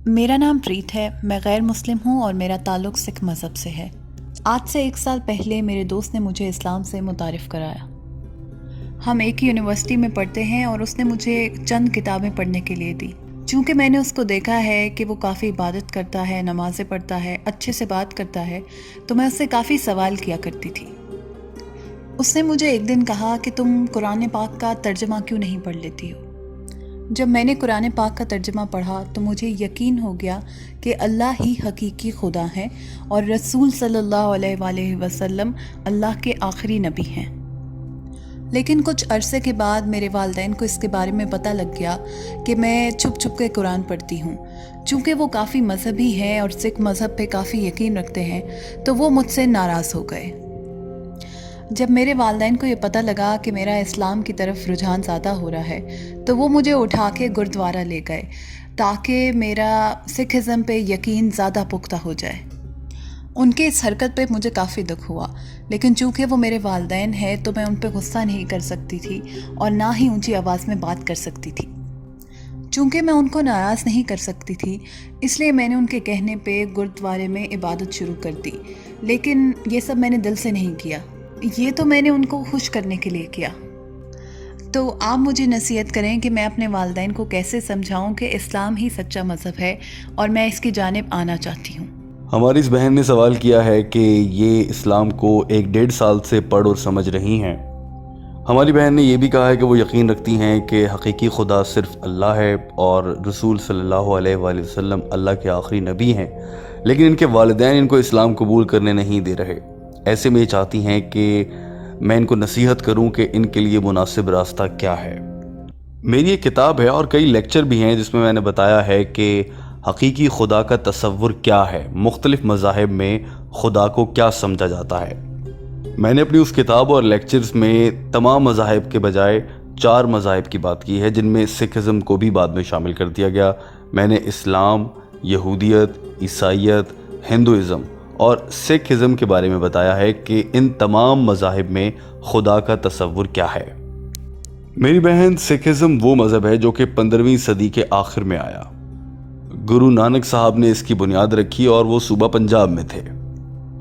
میرا نام پریت ہے، میں غیر مسلم ہوں اور میرا تعلق سکھ مذہب سے ہے۔ آج سے 1 سال پہلے میرے دوست نے مجھے اسلام سے متعارف کرایا۔ ہم ایک ہی یونیورسٹی میں پڑھتے ہیں اور اس نے مجھے چند کتابیں پڑھنے کے لیے دی۔ چونکہ میں نے اس کو دیکھا ہے کہ وہ کافی عبادت کرتا ہے، نمازیں پڑھتا ہے، اچھے سے بات کرتا ہے، تو میں اس سے کافی سوال کیا کرتی تھی۔ اس نے مجھے ایک دن کہا کہ تم قرآن پاک کا ترجمہ کیوں نہیں پڑھ لیتی ہو؟ جب میں نے قرآن پاک کا ترجمہ پڑھا تو مجھے یقین ہو گیا کہ اللہ ہی حقیقی خدا ہے اور رسول صلی اللہ علیہ وآلہ وسلم اللہ کے آخری نبی ہیں۔ لیکن کچھ عرصے کے بعد میرے والدین کو اس کے بارے میں پتہ لگ گیا کہ میں چھپ چھپ کے قرآن پڑھتی ہوں۔ چونکہ وہ کافی مذہبی ہیں اور سکھ مذہب پہ کافی یقین رکھتے ہیں تو وہ مجھ سے ناراض ہو گئے۔ جب میرے والدین کو یہ پتہ لگا کہ میرا اسلام کی طرف رجحان زیادہ ہو رہا ہے تو وہ مجھے اٹھا کے گردوارہ لے گئے تاکہ میرا سکھ ازم پہ یقین زیادہ پختہ ہو جائے۔ ان کے اس حرکت پہ مجھے کافی دکھ ہوا، لیکن چونکہ وہ میرے والدین ہیں تو میں ان پہ غصہ نہیں کر سکتی تھی اور نہ ہی اونچی آواز میں بات کر سکتی تھی۔ چونکہ میں ان کو ناراض نہیں کر سکتی تھی اس لیے میں نے ان کے کہنے پہ گردوارے میں عبادت شروع کر دی، لیکن یہ سب میں نے دل سے نہیں کیا، یہ تو میں نے ان کو خوش کرنے کے لیے کیا۔ تو آپ مجھے نصیحت کریں کہ میں اپنے والدین کو کیسے سمجھاؤں کہ اسلام ہی سچا مذہب ہے اور میں اس کی جانب آنا چاہتی ہوں۔ ہماری اس بہن نے سوال کیا ہے کہ یہ اسلام کو 1-1.5 سال سے پڑھ اور سمجھ رہی ہیں۔ ہماری بہن نے یہ بھی کہا ہے کہ وہ یقین رکھتی ہیں کہ حقیقی خدا صرف اللہ ہے اور رسول صلی اللہ علیہ وآلہ وسلم اللہ کے آخری نبی ہیں، لیکن ان کے والدین ان کو اسلام قبول کرنے نہیں دے رہے۔ ایسے میں یہ چاہتی ہیں کہ میں ان کو نصیحت کروں کہ ان کے لیے مناسب راستہ کیا ہے۔ میری ایک کتاب ہے اور کئی لیکچر بھی ہیں جس میں نے بتایا ہے کہ حقیقی خدا کا تصور کیا ہے، مختلف مذاہب میں خدا کو کیا سمجھا جاتا ہے۔ میں نے اپنی اس کتاب اور لیکچرز میں تمام مذاہب کے بجائے 4 مذاہب کی بات کی ہے، جن میں سکھ ازم کو بھی بعد میں شامل کر دیا گیا۔ میں نے اسلام، یہودیت، عیسائیت، ہندوازم اور سکھ ازم کے بارے میں بتایا ہے کہ ان تمام مذاہب میں خدا کا تصور کیا ہے۔ میری بہن، سکھ ازم وہ مذہب ہے جو کہ 15ویں صدی کے آخر میں آیا۔ گرو نانک صاحب نے اس کی بنیاد رکھی اور وہ صوبہ پنجاب میں تھے۔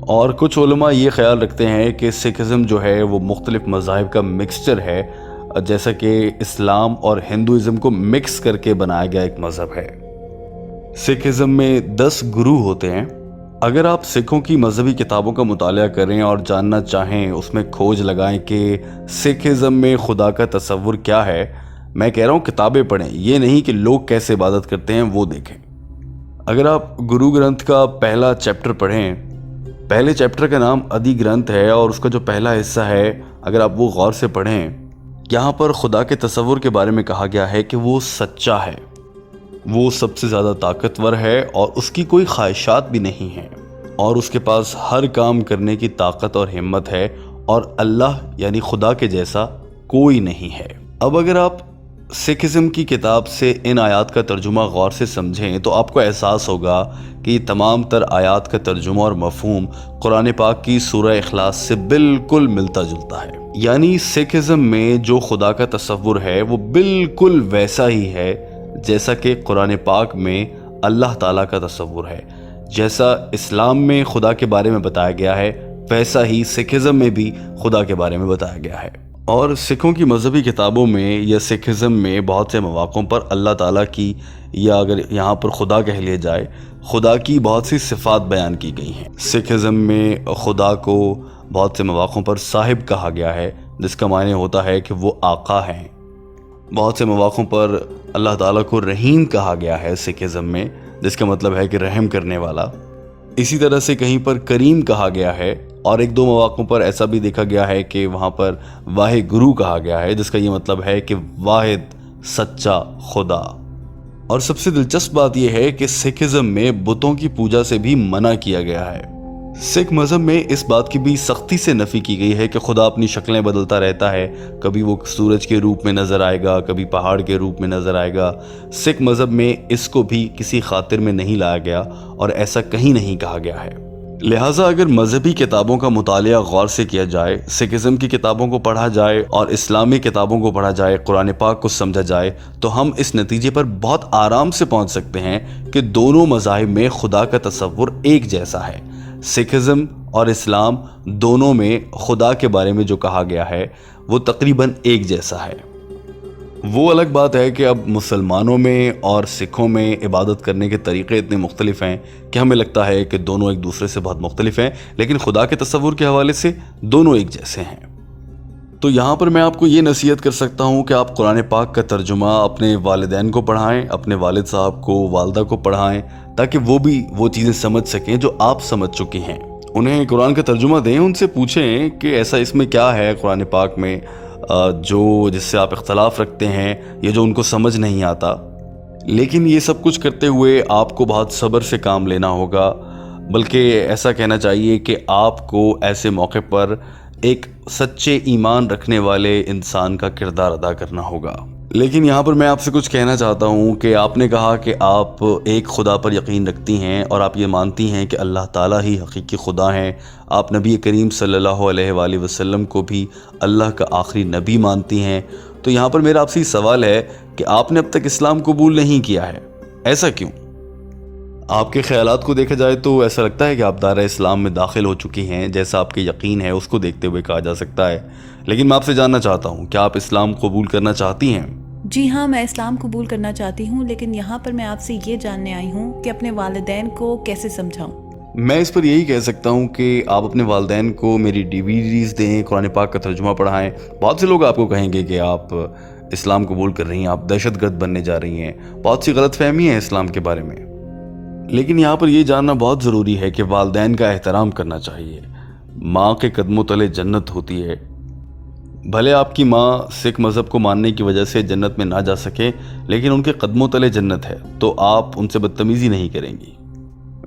اور کچھ علماء یہ خیال رکھتے ہیں کہ سکھ ازم جو ہے وہ مختلف مذاہب کا مکسچر ہے، جیسا کہ اسلام اور ہندوازم کو مکس کر کے بنایا گیا ایک مذہب ہے۔ سکھ ازم میں 10 گرو ہوتے ہیں۔ اگر آپ سکھوں کی مذہبی کتابوں کا مطالعہ کریں اور جاننا چاہیں، اس میں کھوج لگائیں کہ سکھ ازم میں خدا کا تصور کیا ہے، میں کہہ رہا ہوں کتابیں پڑھیں، یہ نہیں کہ لوگ کیسے عبادت کرتے ہیں وہ دیکھیں۔ اگر آپ گرو گرنتھ کا پہلا چیپٹر پڑھیں، پہلے چیپٹر کا نام ادی گرنتھ ہے اور اس کا جو پہلا حصہ ہے اگر آپ وہ غور سے پڑھیں، یہاں پر خدا کے تصور کے بارے میں کہا گیا ہے کہ وہ سچا ہے، وہ سب سے زیادہ طاقتور ہے اور اس کی کوئی خواہشات بھی نہیں ہیں اور اس کے پاس ہر کام کرنے کی طاقت اور ہمت ہے اور اللہ یعنی خدا کے جیسا کوئی نہیں ہے۔ اب اگر آپ سکھ ازم کی کتاب سے ان آیات کا ترجمہ غور سے سمجھیں تو آپ کو احساس ہوگا کہ یہ تمام تر آیات کا ترجمہ اور مفہوم قرآن پاک کی سورہ اخلاص سے بالکل ملتا جلتا ہے۔ یعنی سکھ ازم میں جو خدا کا تصور ہے وہ بالکل ویسا ہی ہے جیسا کہ قرآن پاک میں اللہ تعالیٰ کا تصور ہے۔ جیسا اسلام میں خدا کے بارے میں بتایا گیا ہے ویسا ہی سکھ ازم میں بھی خدا کے بارے میں بتایا گیا ہے۔ اور سکھوں کی مذہبی کتابوں میں یا سکھ ازم میں بہت سے مواقعوں پر اللہ تعالیٰ کی، یا اگر یہاں پر خدا کہہ لیا جائے، خدا کی بہت سی صفات بیان کی گئی ہیں۔ سکھ ازم میں خدا کو بہت سے مواقعوں پر صاحب کہا گیا ہے، جس کا معنی ہوتا ہے کہ وہ آقا ہیں۔ بہت سے مواقعوں پر اللہ تعالیٰ کو رحیم کہا گیا ہے سکھ ازم میں، جس کا مطلب ہے کہ رحم کرنے والا۔ اسی طرح سے کہیں پر کریم کہا گیا ہے اور 1-2 مواقعوں پر ایسا بھی دیکھا گیا ہے کہ وہاں پر واحد گرو کہا گیا ہے، جس کا یہ مطلب ہے کہ واحد سچا خدا۔ اور سب سے دلچسپ بات یہ ہے کہ سکھ ازم میں بتوں کی پوجا سے بھی منع کیا گیا ہے۔ سکھ مذہب میں اس بات کی بھی سختی سے نفی کی گئی ہے کہ خدا اپنی شکلیں بدلتا رہتا ہے، کبھی وہ سورج کے روپ میں نظر آئے گا، کبھی پہاڑ کے روپ میں نظر آئے گا۔ سکھ مذہب میں اس کو بھی کسی خاطر میں نہیں لایا گیا اور ایسا کہیں نہیں کہا گیا ہے۔ لہٰذا اگر مذہبی کتابوں کا مطالعہ غور سے کیا جائے، سکھزم کی کتابوں کو پڑھا جائے اور اسلامی کتابوں کو پڑھا جائے، قرآن پاک کو سمجھا جائے، تو ہم اس نتیجے پر بہت آرام سے پہنچ سکتے ہیں کہ دونوں مذاہب میں خدا کا تصور ایک جیسا ہے۔ سکھزم اور اسلام دونوں میں خدا کے بارے میں جو کہا گیا ہے وہ تقریباً ایک جیسا ہے۔ وہ الگ بات ہے کہ اب مسلمانوں میں اور سکھوں میں عبادت کرنے کے طریقے اتنے مختلف ہیں کہ ہمیں لگتا ہے کہ دونوں ایک دوسرے سے بہت مختلف ہیں، لیکن خدا کے تصور کے حوالے سے دونوں ایک جیسے ہیں۔ تو یہاں پر میں آپ کو یہ نصیحت کر سکتا ہوں کہ آپ قرآن پاک کا ترجمہ اپنے والدین کو پڑھائیں، اپنے والد صاحب کو، والدہ کو پڑھائیں، تاکہ وہ بھی وہ چیزیں سمجھ سکیں جو آپ سمجھ چکے ہیں۔ انہیں قرآن کا ترجمہ دیں، ان سے پوچھیں کہ ایسا اس میں کیا ہے قرآن پاک میں جو جس سے آپ اختلاف رکھتے ہیں یا جو ان کو سمجھ نہیں آتا۔ لیکن یہ سب کچھ کرتے ہوئے آپ کو بہت صبر سے کام لینا ہوگا، بلکہ ایسا کہنا چاہیے کہ آپ کو ایسے موقع پر ایک سچے ایمان رکھنے والے انسان کا کردار ادا کرنا ہوگا۔ لیکن یہاں پر میں آپ سے کچھ کہنا چاہتا ہوں کہ آپ نے کہا کہ آپ ایک خدا پر یقین رکھتی ہیں اور آپ یہ مانتی ہیں کہ اللہ تعالیٰ ہی حقیقی خدا ہیں، آپ نبی کریم صلی اللہ علیہ وآلہ وسلم کو بھی اللہ کا آخری نبی مانتی ہیں۔ تو یہاں پر میرا آپ سے سوال ہے کہ آپ نے اب تک اسلام قبول نہیں کیا ہے، ایسا کیوں؟ آپ کے خیالات کو دیکھا جائے تو ایسا لگتا ہے کہ آپ دائرہ اسلام میں داخل ہو چکی ہیں، جیسا آپ کے یقین ہے اس کو دیکھتے ہوئے کہا جا سکتا ہے۔ لیکن میں آپ سے جاننا چاہتا ہوں کہ آپ اسلام قبول کرنا چاہتی ہیں؟ جی ہاں، میں اسلام قبول کرنا چاہتی ہوں، لیکن یہاں پر میں آپ سے یہ جاننے آئی ہوں کہ اپنے والدین کو کیسے سمجھاؤں۔ میں اس پر یہی کہہ سکتا ہوں کہ آپ اپنے والدین کو میری DVDs دیں، قرآن پاک کا ترجمہ پڑھائیں۔ بہت سے لوگ آپ کو کہیں گے کہ آپ اسلام قبول کر رہی ہیں، آپ دہشت گرد بننے جا رہی ہیں، بہت سی غلط فہمی ہیں اسلام کے بارے میں۔ لیکن یہاں پر یہ جاننا بہت ضروری ہے کہ والدین کا احترام کرنا چاہیے۔ ماں کے قدموں تلے جنت ہوتی ہے۔ بھلے آپ کی ماں سکھ مذہب کو ماننے کی وجہ سے جنت میں نہ جا سکے، لیکن ان کے قدموں تلے جنت ہے، تو آپ ان سے بدتمیزی نہیں کریں گی۔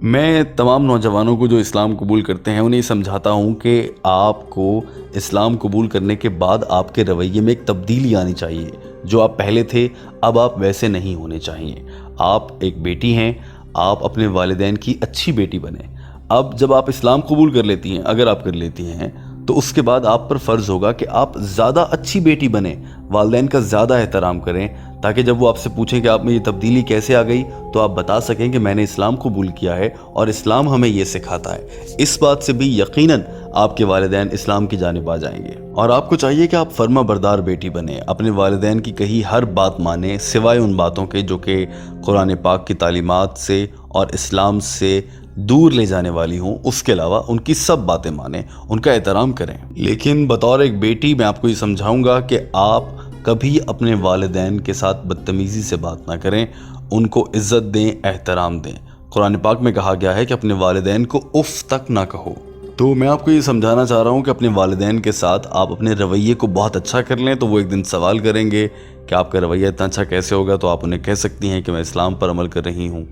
میں تمام نوجوانوں کو جو اسلام قبول کرتے ہیں انہیں سمجھاتا ہوں کہ آپ کو اسلام قبول کرنے کے بعد آپ کے رویے میں ایک تبدیلی آنی چاہیے۔ جو آپ پہلے تھے اب آپ ویسے نہیں ہونے چاہیے۔ آپ ایک بیٹی ہیں، آپ اپنے والدین کی اچھی بیٹی بنیں۔ اب جب آپ اسلام قبول کر لیتی ہیں، اگر آپ کر لیتی ہیں، تو اس کے بعد آپ پر فرض ہوگا کہ آپ زیادہ اچھی بیٹی بنیں، والدین کا زیادہ احترام کریں، تاکہ جب وہ آپ سے پوچھیں کہ آپ میں یہ تبدیلی کیسے آ گئی تو آپ بتا سکیں کہ میں نے اسلام قبول کیا ہے اور اسلام ہمیں یہ سکھاتا ہے۔ اس بات سے بھی یقیناً آپ کے والدین اسلام کی جانب آ جائیں گے۔ اور آپ کو چاہیے کہ آپ فرما بردار بیٹی بنیں، اپنے والدین کی کہی ہر بات مانیں، سوائے ان باتوں کے جو کہ قرآن پاک کی تعلیمات سے اور اسلام سے دور لے جانے والی ہوں۔ اس کے علاوہ ان کی سب باتیں مانیں، ان کا احترام کریں۔ لیکن بطور ایک بیٹی میں آپ کو یہ سمجھاؤں گا کہ آپ کبھی اپنے والدین کے ساتھ بدتمیزی سے بات نہ کریں، ان کو عزت دیں، احترام دیں۔ قرآن پاک میں کہا گیا ہے کہ اپنے والدین کو اف تک نہ کہو۔ تو میں آپ کو یہ سمجھانا چاہ رہا ہوں کہ اپنے والدین کے ساتھ آپ اپنے رویے کو بہت اچھا کر لیں، تو وہ ایک دن سوال کریں گے کہ آپ کا رویہ اتنا اچھا کیسے ہوگا، تو آپ انہیں کہہ سکتی ہیں کہ میں اسلام پر عمل کر رہی ہوں۔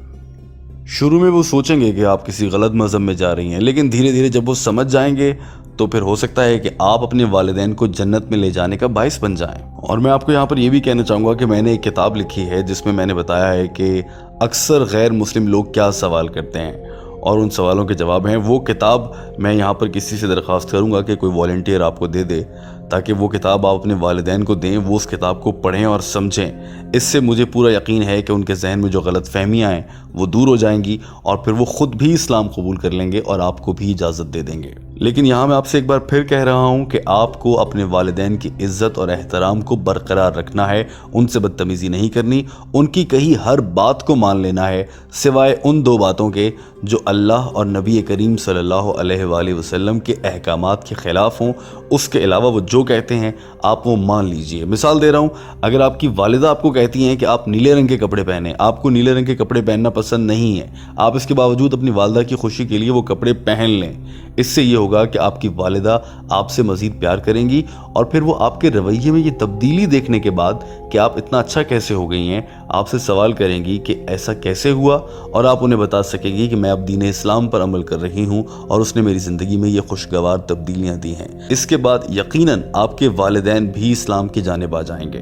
شروع میں وہ سوچیں گے کہ آپ کسی غلط مذہب میں جا رہی ہیں، لیکن دھیرے دھیرے جب وہ سمجھ جائیں گے تو پھر ہو سکتا ہے کہ آپ اپنے والدین کو جنت میں لے جانے کا باعث بن جائیں۔ اور میں آپ کو یہاں پر یہ بھی کہنا چاہوں گا کہ میں نے ایک کتاب لکھی ہے جس میں نے بتایا ہے کہ اکثر غیر مسلم لوگ کیا سوال کرتے ہیں اور ان سوالوں کے جواب ہیں۔ وہ کتاب میں یہاں پر کسی سے درخواست کروں گا کہ کوئی والنٹیئر آپ کو دے دے، تاکہ وہ کتاب آپ اپنے والدین کو دیں، وہ اس کتاب کو پڑھیں اور سمجھیں۔ اس سے مجھے پورا یقین ہے کہ ان کے ذہن میں جو غلط فہمیاں ہیں وہ دور ہو جائیں گی اور پھر وہ خود بھی اسلام قبول کر لیں گے اور آپ کو بھی اجازت دے دیں گے۔ لیکن یہاں میں آپ سے ایک بار پھر کہہ رہا ہوں کہ آپ کو اپنے والدین کی عزت اور احترام کو برقرار رکھنا ہے، ان سے بدتمیزی نہیں کرنی، ان کی کہی ہر بات کو مان لینا ہے، سوائے ان دو باتوں کے جو اللہ اور نبی کریم صلی اللہ علیہ وآلہ وسلم کے احکامات کے خلاف ہوں۔ اس کے علاوہ وہ جو کہتے ہیں آپ وہ مان لیجئے۔ مثال دے رہا ہوں، اگر آپ کی والدہ آپ کو کہتی ہیں کہ آپ نیلے رنگ کے کپڑے پہنیں، آپ کو نیلے رنگ کے کپڑے پہننا پسند نہیں ہے، آپ اس کے باوجود اپنی والدہ کی خوشی کے لیے وہ کپڑے پہن لیں، اس سے یہ ہوگا کہ آپ کی والدہ آپ سے مزید پیار کریں گی، اور پھر وہ آپ کے رویے میں یہ تبدیلی دیکھنے کے بعد کہ آپ اتنا اچھا کیسے ہو گئی ہیں، آپ سے سوال کریں گی کہ ایسا کیسے ہوا، اور آپ انہیں بتا سکیں گی کہ میں اب دین اسلام پر عمل کر رہی ہوں اور اس نے میری زندگی میں یہ خوشگوار تبدیلیاں دی ہیں۔ اس کے بعد یقیناً آپ کے والدین بھی اسلام کی جانب آ جائیں گے۔